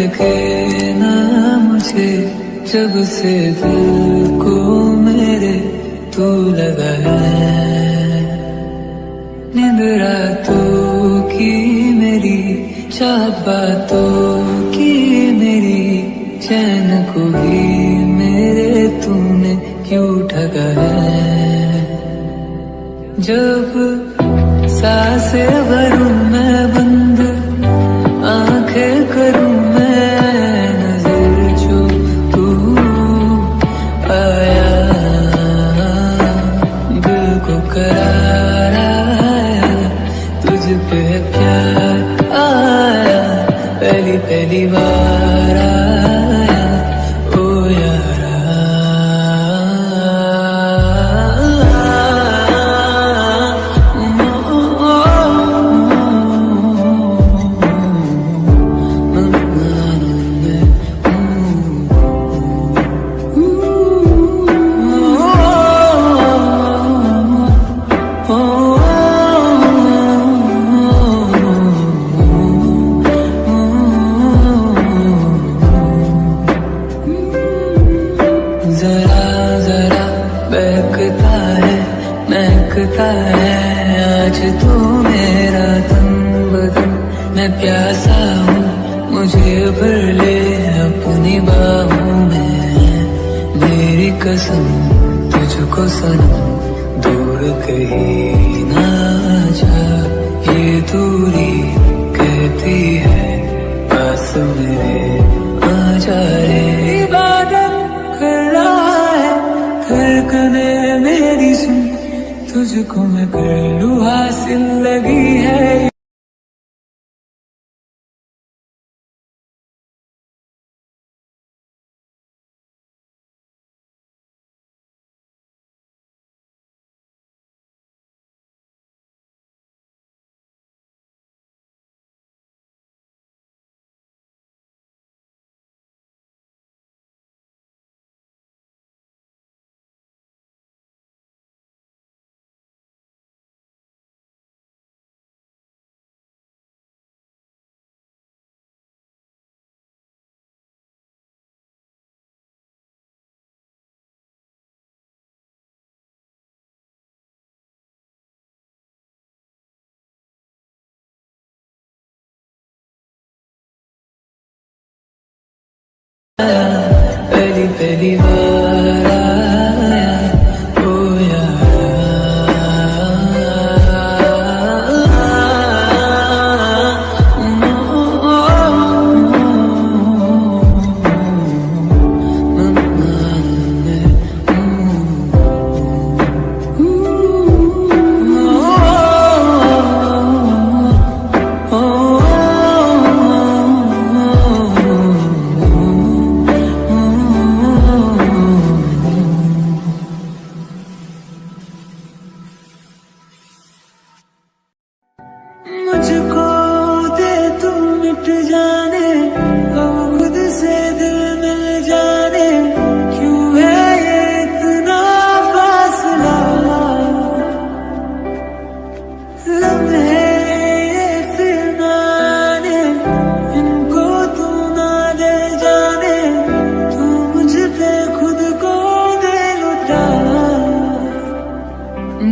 लगे ना मुझे, जब से दिल को मेरे तू लगा है। नींद रातों की मेरी, चाहत बातों की मेरी, चैन को भी मेरे तूने क्यों ठगा है। जब सांसें भरूं मैं बंद, आंखें करूं मैं नजर, जो तू आया दिल को करार आया, तुझ पे प्यार आया, पहली पहली बार आया ओ यारा। जरा जरा बहकता है, महकता है आज तो मेरा तन बदन। मैं प्यासा हूँ, मुझे भर ले अपनी बाहों में। मेरी कसम तुझको सनम, दूर कहीं ना जा। ये दूरी कहती है पास मेरे आ जा रे। इबादत कर रहा है धड़कने मेरी, सुन तुझको मैं कर लूं हासिल लगी है। पहली पहली बार आया ओ मुझको दे तू मिट जाने, अब खुद से दिल मिल जाने। क्यों है ये इतना फासला, लम्हे ये फिर ना आने, इनको तू ना दे जाने। तू मुझ पे खुद को दे लुटा,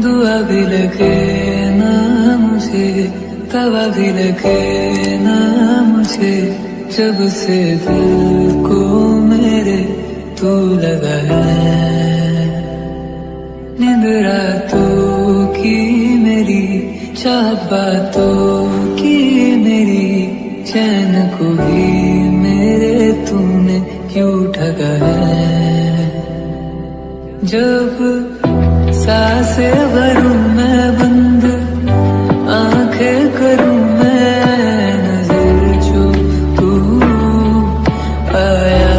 दुआ भी लगे ना मुझे, तवा भी लगे ना मुझे, जब से दिल को मेरे तू लगा है। नींद रातों की मेरी, चाहत बातों की मेरी, चैन को भी मेरे तूने क्यों ठगा है। जब सांसें भरूं मैं बंद, आंखें करूं मैं नजर, जो तू आया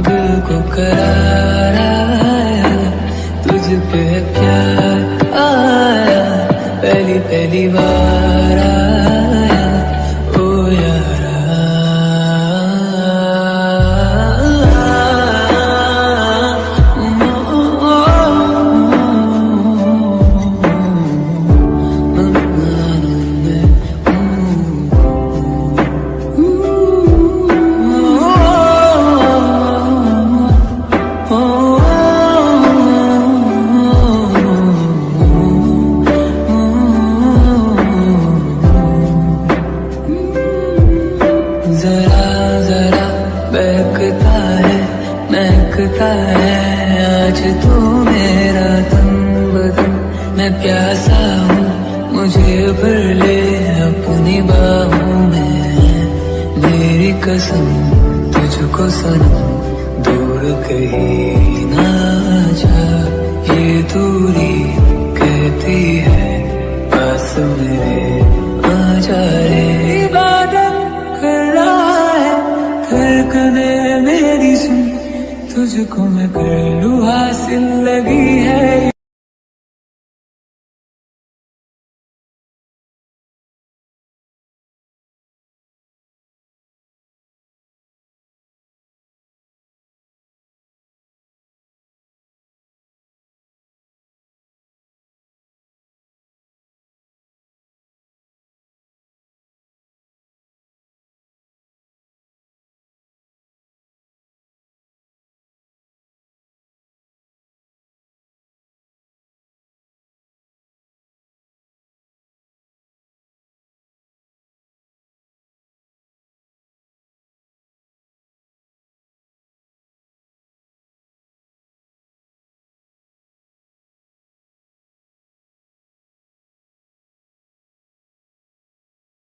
दिल को करार आया, तुझ पे प्यार आया, पहली पहली बार आया ओ यारा। लगता है आज तू मेरा तन बदन। मैं प्यासा हूँ मुझे भर ले अपनी बाहों में, मेरी कसम तुझको सनम दूर कहीं ना जा। ये दूरी कहती है पास मेरे आ जा रे। इबादत कर रहा है धड़कने मेरी सुन, तुझको मैं कर लूँ हासिल लगी है।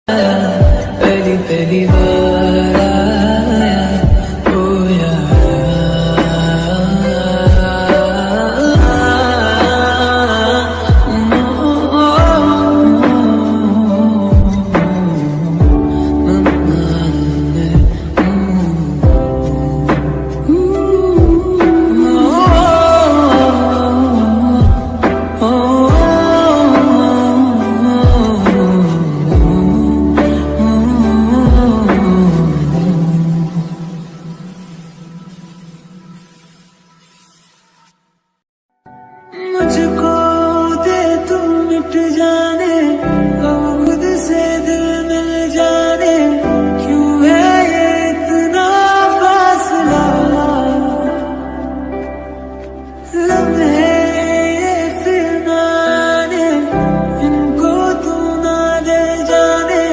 पहली पहली बार आया ओ मुझको दे तू मिट जाने, अब खुद से दिल मिल जाने। क्यों है ये इतना फासला, लम्हे ये फिर ना आने, इनको तू ना दे जाने।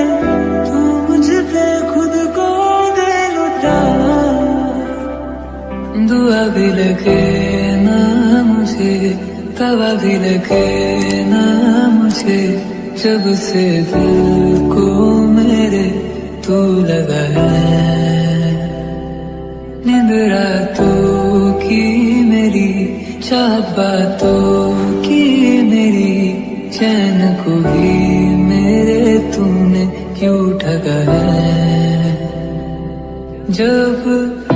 तू मुझ पे खुद को दे लुटा, दुआ भी लगे ना मुझे तवा भी लगे ना मुझे, जब से दिल को मेरे तू लगा है। नींद रातों की मेरी, चाहत बातों की मेरी, चैन को भी मेरे तूने क्यों ठगा है। जब